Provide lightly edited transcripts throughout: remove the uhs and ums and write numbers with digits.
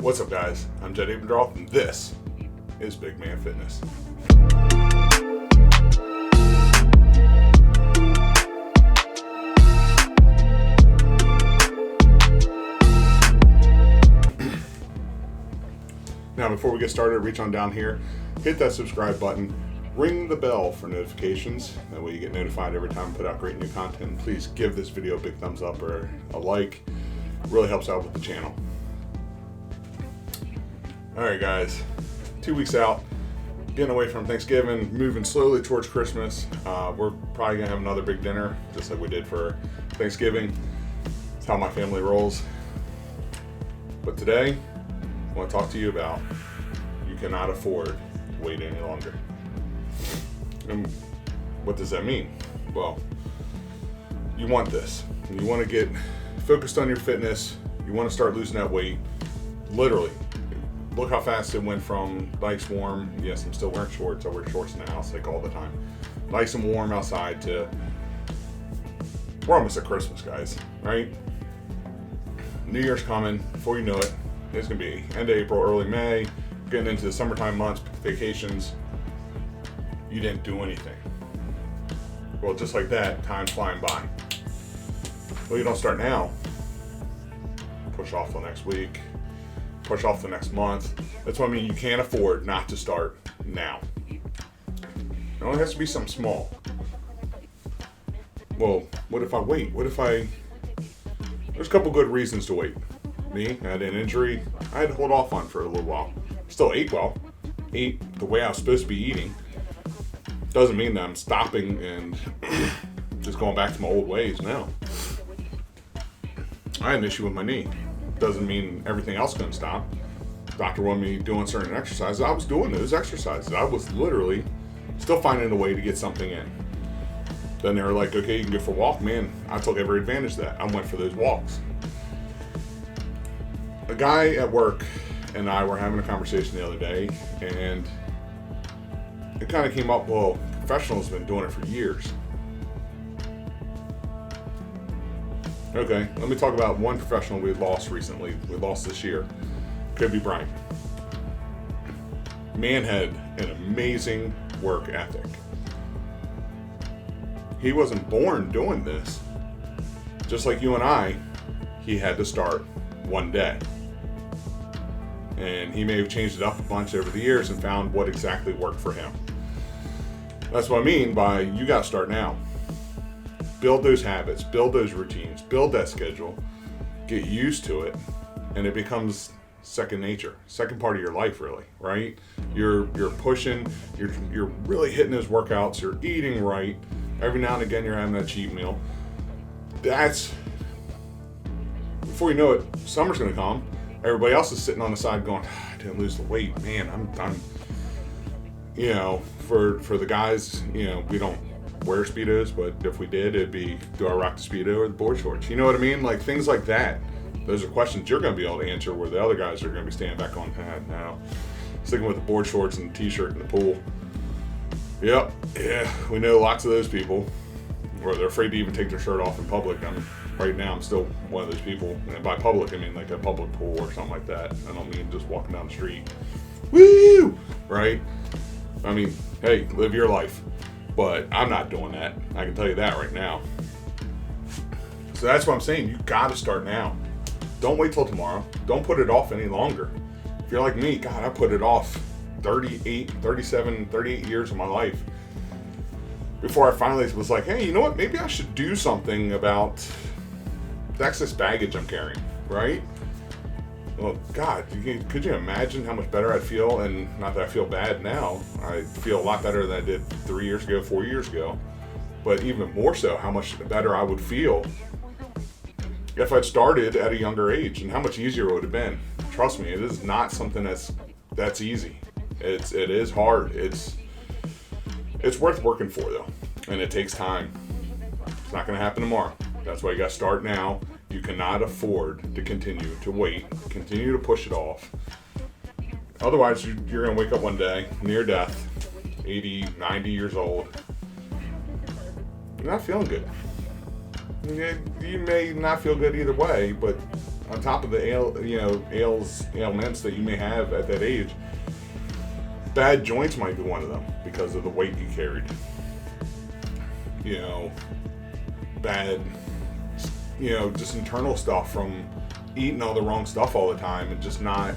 What's up, guys? I'm Jed Abendroth, and this is Big Man Fitness. Now, before we get started, reach on down here, hit that subscribe button, ring the bell for notifications. That way you get notified every time I put out great new content. And please give this video a big thumbs up or a like. It really helps out with the channel. All right, guys, 2 weeks out, getting away from Thanksgiving, moving slowly towards Christmas. We're probably gonna have another big dinner, just like we did for Thanksgiving. It's how my family rolls. But today, I want to talk to you about you cannot afford to wait any longer. And what does that mean? Well, you want this. You want to get focused on your fitness. You want to start losing that weight. Literally. Look how fast it went from nice warm. Yes, I'm still wearing shorts. I wear shorts in the house like all the time. Nice and warm outside to we're almost at Christmas, guys, right? New Year's coming. Before you know it, it's going to be end of April, early May, getting into the summertime months, vacations. You didn't do anything. Well, just like that, time's flying by. Well, you don't start now. Push off till next week. Push off the next month. That's what I mean. You can't afford not to start now. It only has to be something small. Well, what if I wait? There's a couple good reasons to wait. Me, I had an injury. I had to hold off on for a little while. Still ate well. Ate the way I was supposed to be eating. Doesn't mean that I'm stopping and just going back to my old ways now. I had an issue with my knee. Doesn't mean everything else couldn't stop. Doctor wanted me doing certain exercises. I was doing those exercises. I was literally still finding a way to get something in. Then they were like, okay, you can go for a walk. Man, I took every advantage of that. I went for those walks. A guy at work and I were having a conversation the other day, and it kind of came up, well, professionals have been doing it for years. Okay, let me talk about one professional we lost recently. We lost this year. Kobe Bryant. Man had an amazing work ethic. He wasn't born doing this. Just like you and I, he had to start one day. And he may have changed it up a bunch over the years and found what exactly worked for him. That's what I mean by you got to start now. Build those habits, build those routines, build that schedule, get used to it, and it becomes second nature, second part of your life, really, right? You're pushing, you're really hitting those workouts, you're eating right. Every now and again, you're having that cheat meal. That's, before you know it, summer's going to come. Everybody else is sitting on the side going, I didn't lose the weight. Man, I'm for the guys, we don't wear Speedos, but if we did, it'd be, do I rock the Speedo or the board shorts? You know what I mean? Like things like that. Those are questions you're going to be able to answer where the other guys are going to be standing back on, now, sticking with the board shorts and the t-shirt in the pool. Yep. Yeah, we know lots of those people where they're afraid to even take their shirt off in public. Right now, I'm still one of those people. And by public, I mean like a public pool or something like that. I don't mean just walking down the street. Woo! Right? I mean, hey, live your life. But I'm not doing that. I can tell you that right now. So that's what I'm saying. You got to start now. Don't wait till tomorrow. Don't put it off any longer. If you're like me, God, I put it off 38 years of my life before I finally was like, hey, you know what? Maybe I should do something about the excess baggage I'm carrying, right? Well, God, could you imagine how much better I'd feel? And not that I feel bad now. I feel a lot better than I did 3 years ago, 4 years ago. But even more so, how much better I would feel if I'd started at a younger age, and how much easier it would have been. Trust me, it is not something that's easy. It is hard. It's worth working for, though, and it takes time. It's not going to happen tomorrow. That's why you got to start now. You cannot afford to continue to wait, continue to push it off. Otherwise, you're going to wake up one day near death, 80, 90 years old. You're not feeling good. You may not feel good either way, but on top of the ailments that you may have at that age, bad joints might be one of them because of the weight you carried. Bad, just internal stuff from eating all the wrong stuff all the time and just not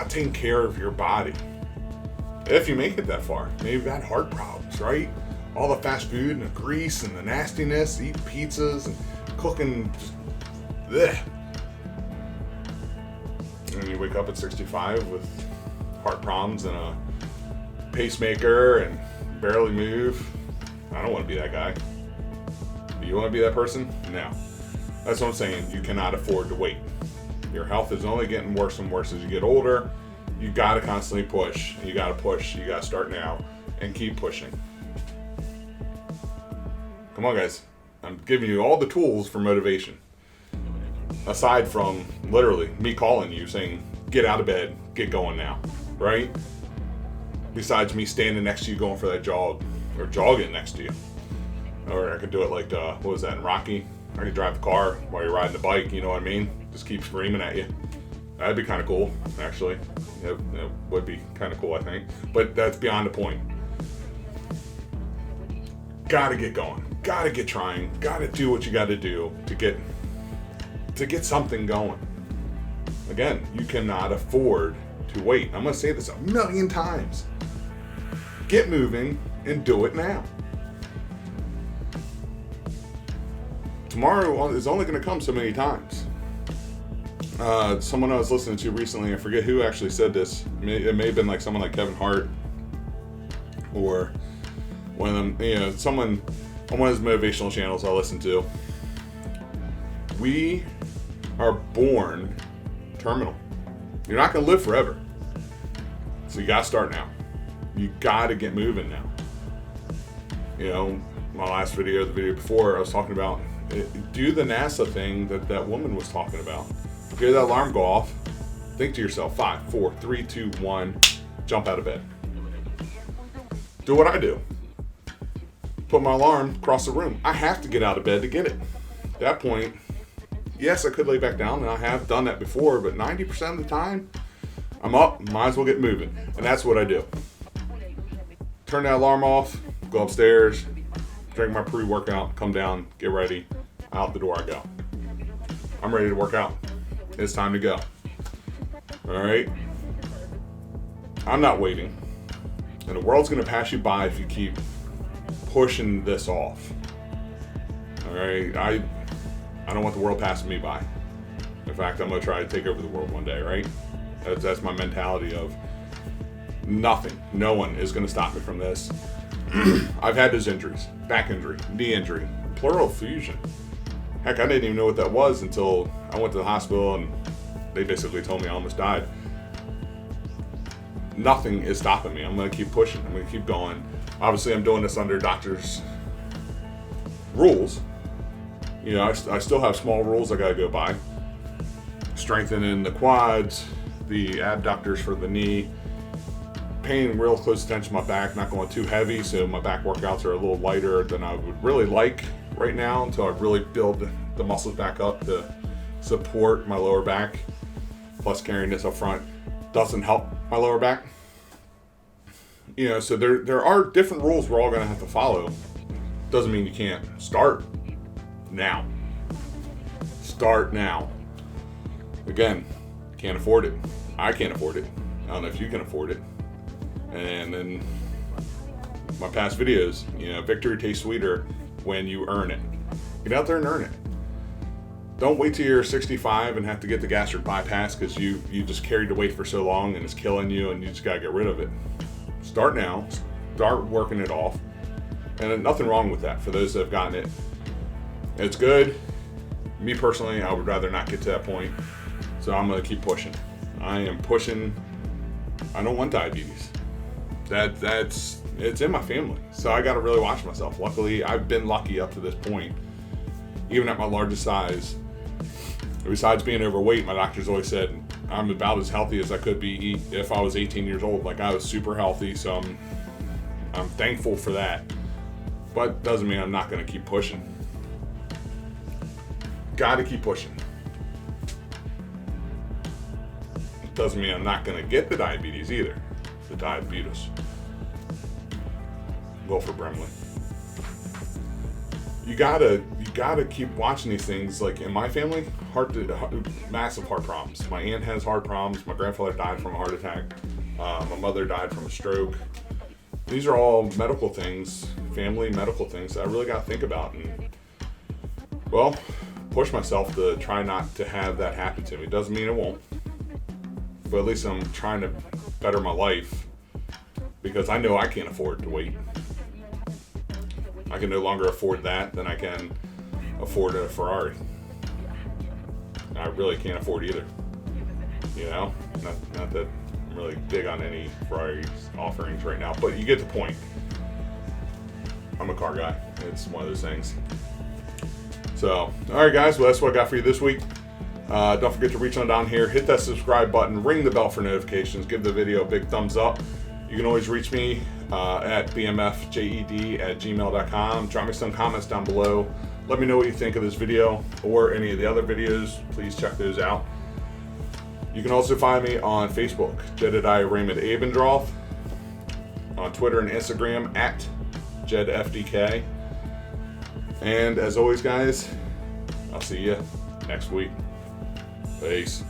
taking care of your body. If you make it that far, maybe you've had heart problems, right? All the fast food and the grease and the nastiness, eating pizzas and cooking, just bleh. And you wake up at 65 with heart problems and a pacemaker and barely move. I don't want to be that guy. Do you want to be that person? No. That's what I'm saying. You cannot afford to wait. Your health is only getting worse and worse as you get older. You got to constantly push. You got to push. You got to start now and keep pushing. Come on, guys. I'm giving you all the tools for motivation. Aside from literally me calling you saying, get out of bed, get going now, right? Besides me standing next to you going for that jog or jogging next to you. Or I could do it like, what was that in Rocky? I could drive the car while you're riding the bike, you know what I mean? Just keep screaming at you. That'd be kind of cool, actually. It would be kind of cool, I think. But that's beyond the point. Gotta get going. Gotta get trying. Gotta do what you gotta do to get something going. Again, you cannot afford to wait. I'm gonna say this 1,000,000 times. Get moving and do it now. Tomorrow is only going to come so many times. Someone I was listening to recently, I forget who actually said this. It may have been like someone like Kevin Hart or one of them, someone on one of his motivational channels I listen to. We are born terminal. You're not going to live forever. So you got to start now. You got to get moving now. My last video, the video before, I was talking about do the NASA thing that woman was talking about. Hear that alarm go off. Think to yourself, 5, 4, 3, 2, 1, jump out of bed. Do what I do. Put my alarm across the room. I have to get out of bed to get it. At that point, yes, I could lay back down, and I have done that before, but 90% of the time, I'm up, might as well get moving. And that's what I do. Turn that alarm off, go upstairs, drink my pre-workout, come down, get ready, out the door I go. I'm ready to work out. It's time to go. All right? I'm not waiting. And the world's going to pass you by if you keep pushing this off. All right? I don't want the world passing me by. In fact, I'm going to try to take over the world one day, right? That's my mentality of nothing. No one is going to stop me from this. I've had those injuries. Back injury, knee injury, pleural effusion. Heck, I didn't even know what that was until I went to the hospital and they basically told me I almost died. Nothing is stopping me. I'm going to keep pushing. I'm going to keep going. Obviously, I'm doing this under doctor's rules. I still have small rules I got to go by. Strengthening the quads, the abductors for the knee, paying real close attention to my back, not going too heavy, so my back workouts are a little lighter than I would really like right now until I really build the muscles back up to support my lower back. Plus carrying this up front doesn't help my lower back. So there are different rules we're all going to have to follow. Doesn't mean you can't start now. Start now. Again, can't afford it. I can't afford it. I don't know if you can afford it. And then my past videos, victory tastes sweeter when you earn it. Get out there and earn it. Don't wait till you're 65 and have to get the gastric bypass because you just carried the weight for so long and it's killing you and you just got to get rid of it. Start now. Start working it off. And nothing wrong with that for those that have gotten it. It's good. Me personally, I would rather not get to that point. So I'm going to keep pushing. I am pushing. I don't want diabetes. It's in my family. So I got to really watch myself. Luckily, I've been lucky up to this point. Even at my largest size, besides being overweight, my doctors always said I'm about as healthy as I could be if I was 18 years old. Like, I was super healthy, so I'm thankful for that. But doesn't mean I'm not going to keep pushing. Got to keep pushing. Doesn't mean I'm not going to get the diabetes either. The diabetes. Wilford Brimley. You gotta keep watching these things. Like in my family, massive heart problems. My aunt has heart problems. My grandfather died from a heart attack. My mother died from a stroke. These are all medical things, family medical things that I really got to think about, and well, push myself to try not to have that happen to me. Doesn't mean it won't, but at least I'm trying to better my life, because I know I can't afford to wait. I can no longer afford that than I can afford a Ferrari. I really can't afford either. You know, not that I'm really big on any Ferrari offerings right now, but you get the point. I'm a car guy. It's one of those things. So, all right, guys. Well, that's what I got for you this week. Don't forget to reach on down here, hit that subscribe button, ring the bell for notifications, give the video a big thumbs up. You can always reach me at bmfjed@gmail.com. Drop me some comments down below. Let me know what you think of this video or any of the other videos. Please check those out. You can also find me on Facebook, Jedediah Raymond Abendroth, on Twitter and Instagram at JedFDK. And as always, guys, I'll see you next week. Peace.